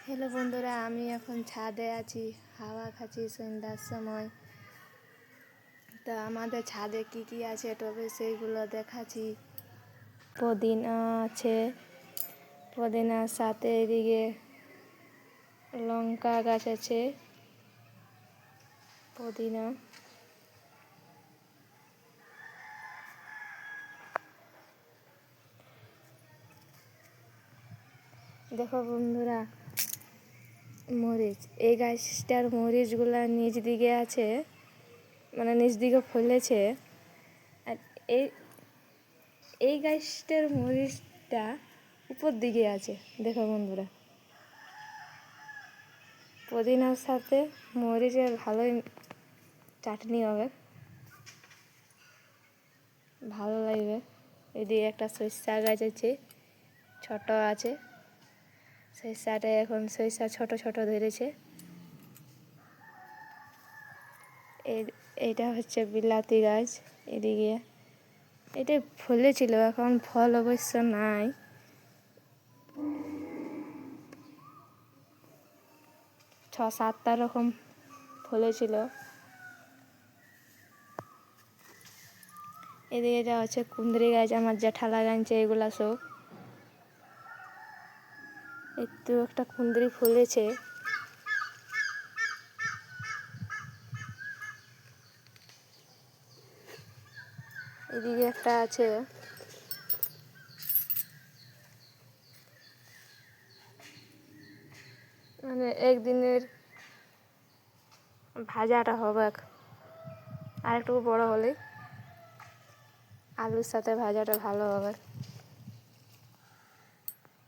Hello বন্ধুরা, আমি এখন ছাদে আছি, হাওয়া খাচ্ছি সন্ধ্যার সময়। তা আমাদের ছাদে কি কি আছে তবে সেইগুলো দেখাচ্ছি। পুদিনা আছে, পুদিনার সাথে এদিকে লঙ্কা গাছ আছে। পুদিনা দেখো বন্ধুরা, মরিচ, এই গাছটার মরিচগুলা নিচ দিকে আছে, মানে নিচ দিকে ফলেছে। আর এই এই গাছটার মরিচটা উপর দিকে আছে। দেখো বন্ধুরা, পুদিনার সাথে মরিচের ভালোই চাটনি হবে, ভালো লাগবে। এদিকে একটা সরিষা গাছ আছে, ছোট আছে। সরিষাটা এখন সরিষা ছোট ছোট ধরেছে। এইটা হচ্ছে বিলাতি গাছ। এদিকে এটা ফলেছিল, এখন ফল অবশ্য নাই। সাতটা রকম ফলেছিল। এদিকে যা হচ্ছে কুঁদরি গাছ, আমার জেঠা লাগাইছে এগুলা সব। একটু একটা কুঁদরি ফুলেছে। এদিকে একটা আছে। মানে একদিনের ভাজাটা হবে, আর একটু বড় হলে আলুর সাথে ভাজাটা ভালো হবে।